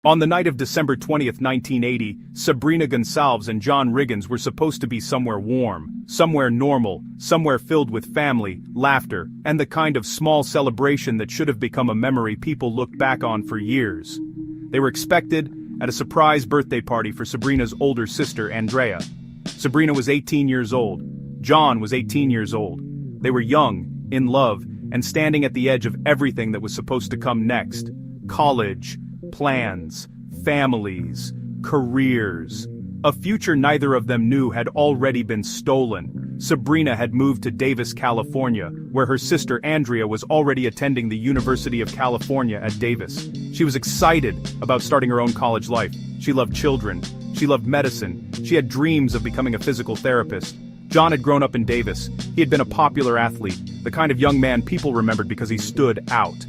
On the night of December 20th, 1980, Sabrina Gonsalves and John Riggins were supposed to be somewhere warm, somewhere normal, somewhere filled with family, laughter, and the kind of small celebration that should have become a memory people looked back on for years. They were expected at a surprise birthday party for Sabrina's older sister, Andrea. Sabrina was 18 years old. John was 18 years old. They were young, in love, and standing at the edge of everything that was supposed to come next. College, plans, families, careers. A future neither of them knew had already been stolen. Sabrina had moved to Davis, California, where her sister Andrea was already attending the University of California at Davis. She was excited about starting her own college life. She loved children. She loved medicine. She had dreams of becoming a physical therapist. John had grown up in Davis. He had been a popular athlete, the kind of young man people remembered because he stood out.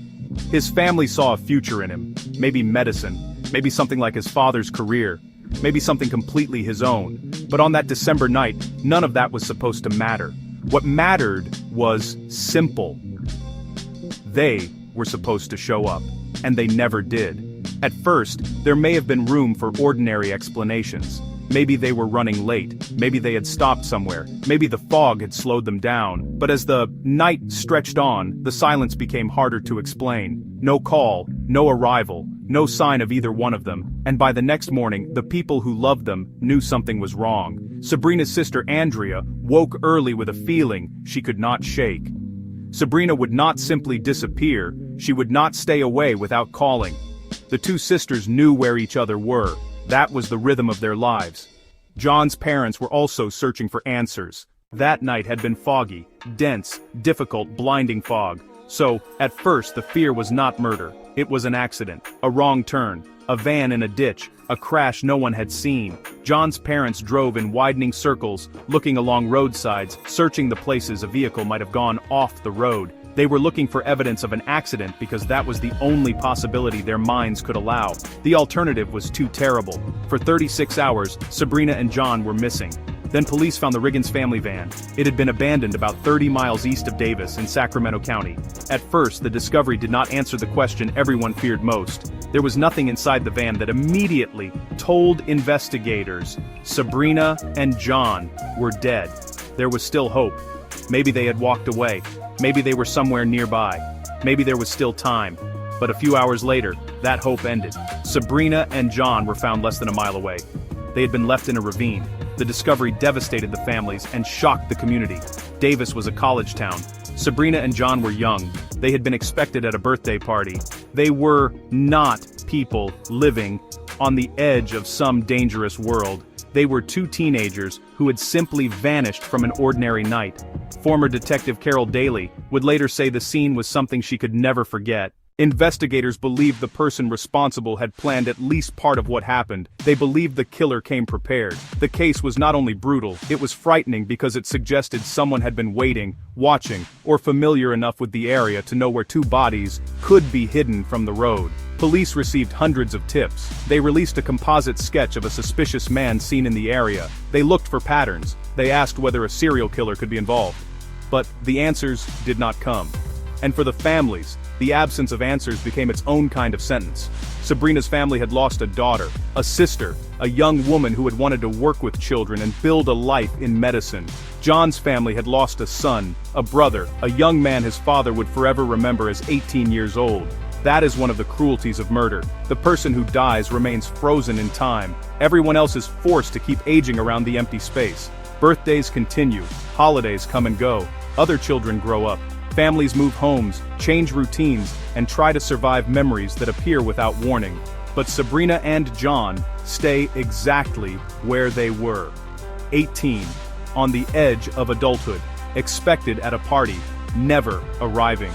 His family saw a future in him, maybe medicine, maybe something like his father's career, maybe something completely his own. But on that December night, none of that was supposed to matter. What mattered was simple. They were supposed to show up, and they never did. At first, there may have been room for ordinary explanations. Maybe they were running late, maybe they had stopped somewhere, maybe the fog had slowed them down. But as the night stretched on, the silence became harder to explain. No call, no arrival, no sign of either one of them, and by the next morning, the people who loved them knew something was wrong. Sabrina's sister Andrea woke early with a feeling she could not shake. Sabrina would not simply disappear, she would not stay away without calling. The two sisters knew where each other were. That was the rhythm of their lives. John's parents were also searching for answers. That night had been foggy, dense, difficult, blinding fog. So, at first the fear was not murder. It was an accident, a wrong turn, a van in a ditch, a crash no one had seen. John's parents drove in widening circles, looking along roadsides, searching the places a vehicle might have gone off the road. They were looking for evidence of an accident because that was the only possibility their minds could allow. The alternative was too terrible. For 36 hours, Sabrina and John were missing. Then police found the Riggins family van. It had been abandoned about 30 miles east of Davis in Sacramento County. At first, the discovery did not answer the question everyone feared most. There was nothing inside the van that immediately told investigators Sabrina and John were dead. There was still hope. Maybe they had walked away. Maybe they were somewhere nearby. Maybe there was still time. But a few hours later, that hope ended. Sabrina and John were found less than a mile away. They had been left in a ravine. The discovery devastated the families and shocked the community. Davis was a college town. Sabrina and John were young. They had been expected at a birthday party. They were not people living on the edge of some dangerous world. They were two teenagers who had simply vanished from an ordinary night. Former Detective Carol Daly would later say the scene was something she could never forget. Investigators believed the person responsible had planned at least part of what happened. They believed the killer came prepared. The case was not only brutal, it was frightening because it suggested someone had been waiting, watching, or familiar enough with the area to know where two bodies could be hidden from the road. Police received hundreds of tips. They released a composite sketch of a suspicious man seen in the area. They looked for patterns. They asked whether a serial killer could be involved. But the answers did not come. And for the families, the absence of answers became its own kind of sentence. Sabrina's family had lost a daughter, a sister, a young woman who had wanted to work with children and build a life in medicine. John's family had lost a son, a brother, a young man his father would forever remember as 18 years old. That is one of the cruelties of murder. The person who dies remains frozen in time. Everyone else is forced to keep aging around the empty space. Birthdays continue, holidays come and go, other children grow up. Families move homes, change routines, and try to survive memories that appear without warning. But Sabrina and John stay exactly where they were. 18, on the edge of adulthood, expected at a party, never arriving.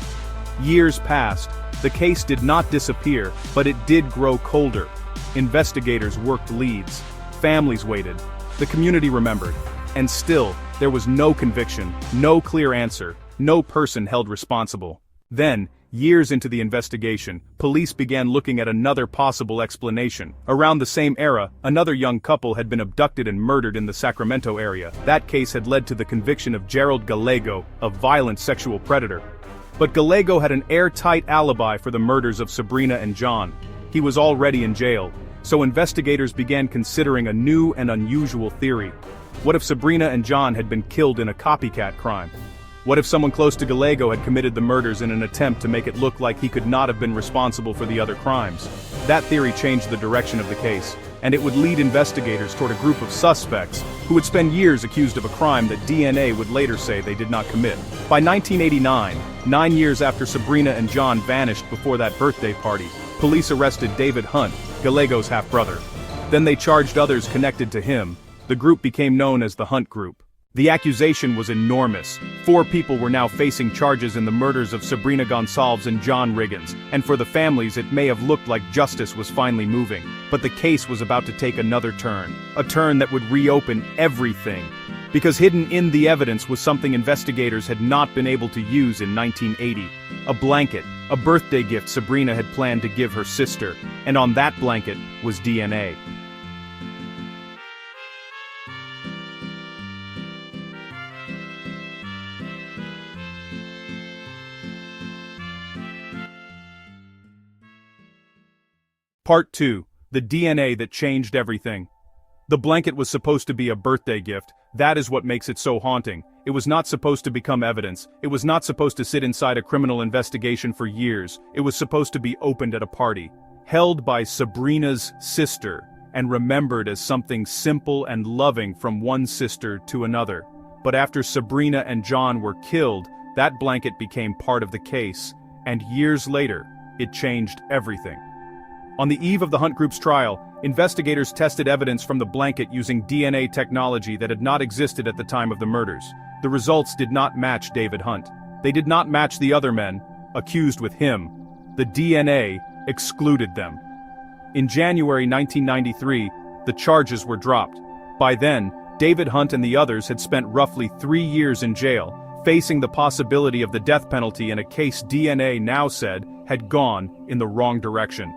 Years passed. The case did not disappear, but it did grow colder. Investigators worked leads. Families waited. The community remembered. And still, there was no conviction, no clear answer. No person held responsible. Then, years into the investigation, police began looking at another possible explanation. Around the same era, another young couple had been abducted and murdered in the Sacramento area. That case had led to the conviction of Gerald Gallego, a violent sexual predator. But Gallego had an airtight alibi for the murders of Sabrina and John. he was already in jail, so investigators began considering a new and unusual theory. What if Sabrina and John had been killed in a copycat crime? What if someone close to Gallego had committed the murders in an attempt to make it look like he could not have been responsible for the other crimes? That theory changed the direction of the case, and it would lead investigators toward a group of suspects who would spend years accused of a crime that DNA would later say they did not commit. By 1989, 9 years after Sabrina and John vanished before that birthday party, police arrested David Hunt, Gallego's half-brother. Then they charged others connected to him. The group became known as the Hunt Group. The accusation was enormous. 4 people were now facing charges in the murders of Sabrina Gonsalves and John Riggins, and for the families it may have looked like justice was finally moving. But the case was about to take another turn. A turn that would reopen everything. Because hidden in the evidence was something investigators had not been able to use in 1980. A blanket, a birthday gift Sabrina had planned to give her sister, and on that blanket was DNA. Part 2. The DNA that changed everything. The blanket was supposed to be a birthday gift. That is what makes it so haunting. It was not supposed to become evidence. It was not supposed to sit inside a criminal investigation for years. It was supposed to be opened at a party. Held by Sabrina's sister, and remembered as something simple and loving from one sister to another. But after Sabrina and John were killed, that blanket became part of the case. And years later, it changed everything. On the eve of the Hunt Group's trial, investigators tested evidence from the blanket using DNA technology that had not existed at the time of the murders. The results did not match David Hunt. They did not match the other men, accused with him. The DNA excluded them. In January 1993, the charges were dropped. By then, David Hunt and the others had spent roughly 3 years in jail, facing the possibility of the death penalty in a case DNA now said had gone in the wrong direction.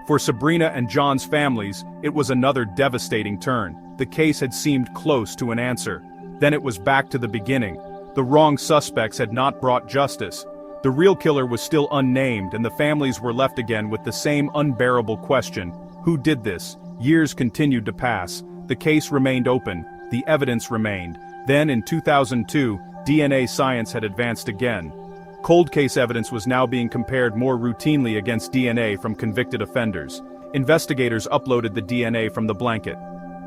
For Sabrina and John's families, it was another devastating turn. The case had seemed close to an answer. Then it was back to the beginning. The wrong suspects had not brought justice. The real killer was still unnamed, and the families were left again with the same unbearable question: who did this? Years continued to pass. The case remained open. The evidence remained. Then in 2002, DNA science had advanced again. Cold case evidence was now being compared more routinely against DNA from convicted offenders. Investigators uploaded the DNA from the blanket.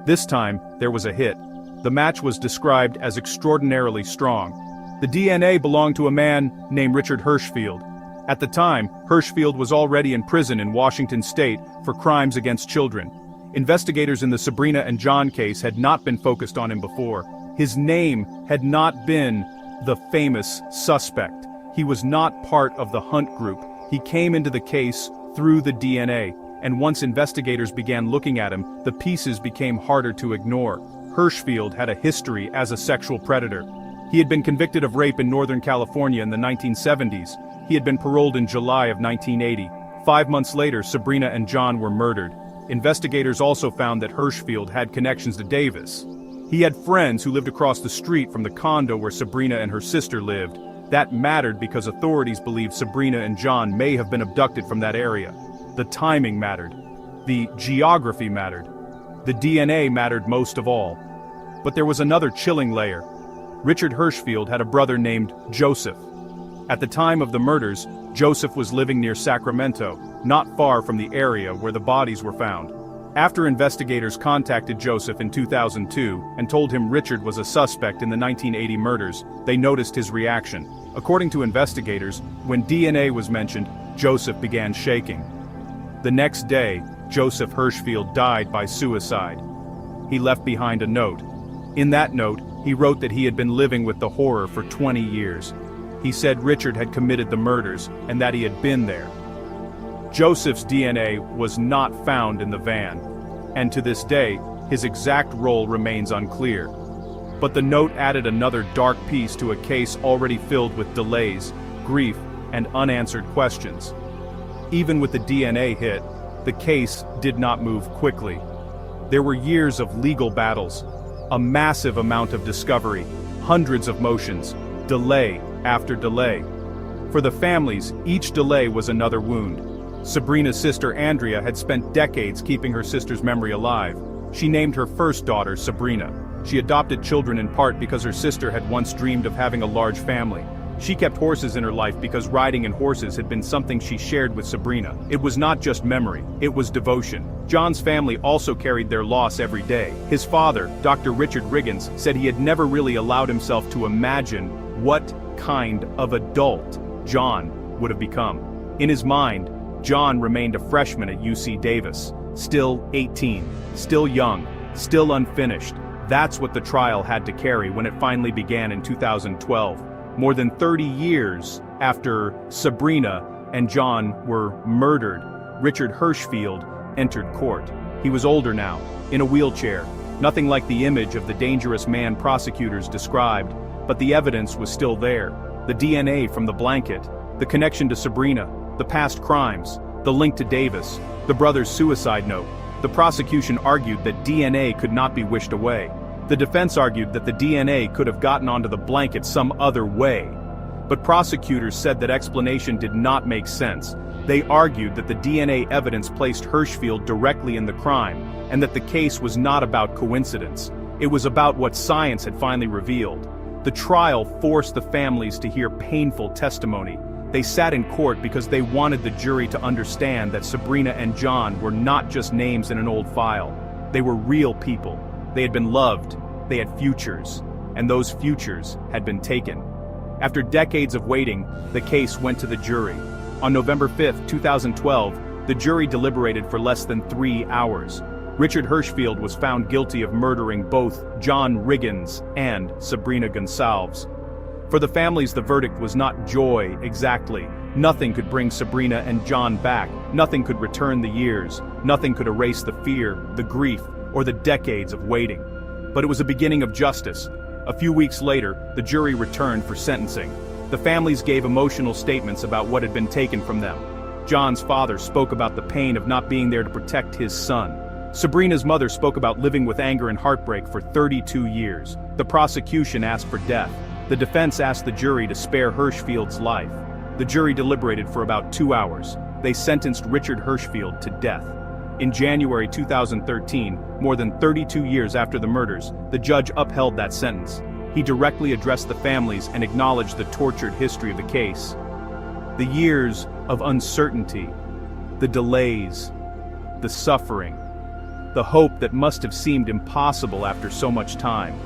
This time, there was a hit. The match was described as extraordinarily strong. The DNA belonged to a man named Richard Hirschfield. At the time, Hirschfield was already in prison in Washington state for crimes against children. Investigators in the Sabrina and John case had not been focused on him before. His name had not been the famous suspect. He was not part of the Hunt Group. He came into the case through the DNA, and once investigators began looking at him, the pieces became harder to ignore. Hirschfield had a history as a sexual predator. He had been convicted of rape in Northern California in the 1970s. He had been paroled in July of 1980. 5 months later, Sabrina and John were murdered. Investigators also found that Hirschfield had connections to Davis. He had friends who lived across the street from the condo where Sabrina and her sister lived. That mattered because authorities believed Sabrina and John may have been abducted from that area. The timing mattered. The geography mattered. The DNA mattered most of all. But there was another chilling layer. Richard Hirschfield had a brother named Joseph. At the time of the murders, Joseph was living near Sacramento, not far from the area where the bodies were found. After investigators contacted Joseph in 2002 and told him Richard was a suspect in the 1980 murders, they noticed his reaction. According to investigators, when DNA was mentioned, Joseph began shaking. The next day, Joseph Hirschfield died by suicide. He left behind a note. In that note, he wrote that he had been living with the horror for 20 years. He said Richard had committed the murders and that he had been there. Joseph's DNA was not found in the van, and to this day, his exact role remains unclear. But the note added another dark piece to a case already filled with delays, grief, and unanswered questions. Even with the DNA hit, the case did not move quickly. There were years of legal battles, a massive amount of discovery, hundreds of motions, delay after delay. For the families, each delay was another wound. Sabrina's sister Andrea had spent decades keeping her sister's memory alive. She named her first daughter Sabrina. She adopted children in part because her sister had once dreamed of having a large family. She kept horses in her life because riding in horses had been something she shared with Sabrina. It was not just memory, it was devotion. John's family also carried their loss every day. His father, Dr. Richard Riggins, said he had never really allowed himself to imagine what kind of adult John would have become. In his mind, John remained a freshman at UC Davis, still 18, still young, still unfinished. That's what the trial had to carry when it finally began in 2012. More than 30 years after Sabrina and John were murdered, Richard Hirschfield entered court. He was older now, in a wheelchair, nothing like the image of the dangerous man prosecutors described, but the evidence was still there. The DNA from the blanket, the connection to Sabrina, the past crimes, the link to Davis, the brother's suicide note. The prosecution argued that DNA could not be wished away. The defense argued that the DNA could have gotten onto the blanket some other way. But prosecutors said that explanation did not make sense. They argued that the DNA evidence placed Hirschfield directly in the crime, and that the case was not about coincidence. It was about what science had finally revealed. The trial forced the families to hear painful testimony. They sat in court because they wanted the jury to understand that Sabrina and John were not just names in an old file. They were real people. They had been loved, they had futures, and those futures had been taken. After decades of waiting, the case went to the jury. On November 5, 2012, the jury deliberated for less than 3 hours. Richard Hirschfield was found guilty of murdering both John Riggins and Sabrina Gonsalves. For the families, the verdict was not joy exactly. Nothing could bring Sabrina and John back. Nothing could return the years. Nothing could erase the fear, the grief, or the decades of waiting. But it was a beginning of justice. A few weeks later, the jury returned for sentencing. The families gave emotional statements about what had been taken from them. John's father spoke about the pain of not being there to protect his son. Sabrina's mother spoke about living with anger and heartbreak for 32 years. The prosecution asked for death. The defense asked the jury to spare Hirschfield's life. The jury deliberated for about 2 hours. They sentenced Richard Hirschfield to death. In January 2013, more than 32 years after the murders, the judge upheld that sentence. He directly addressed the families and acknowledged the tortured history of the case. The years of uncertainty, the delays, the suffering, the hope that must have seemed impossible after so much time.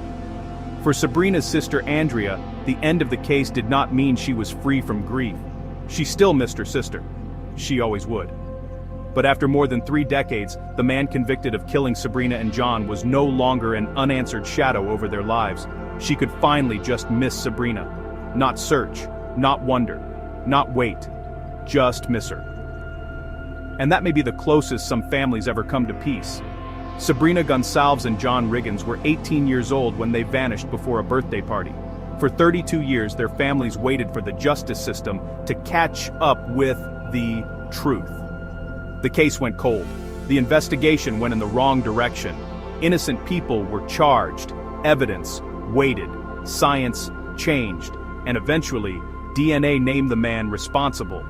For Sabrina's sister Andrea, the end of the case did not mean she was free from grief. She still missed her sister. She always would. But after more than 3 decades, the man convicted of killing Sabrina and John was no longer an unanswered shadow over their lives. She could finally just miss Sabrina. Not search, not wonder, not wait, just miss her. And that may be the closest some families ever come to peace. Sabrina Gonsalves and John Riggins were 18 years old when they vanished before a birthday party. For 32 years, their families waited for the justice system to catch up with the truth. The case went cold. The investigation went in the wrong direction. Innocent people were charged. Evidence waited. Science changed. And eventually, DNA named the man responsible.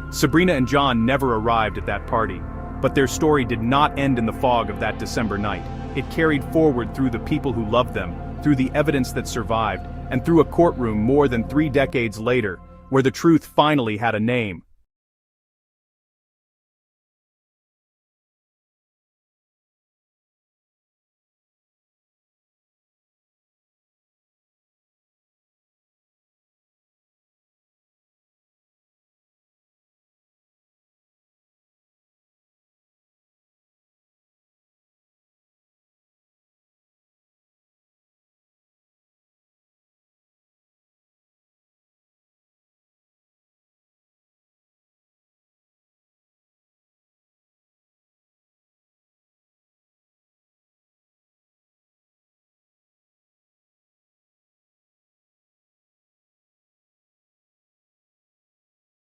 Sabrina and John never arrived at that party. But their story did not end in the fog of that December night. It carried forward through the people who loved them, through the evidence that survived, and through a courtroom more than 3 decades later, where the truth finally had a name.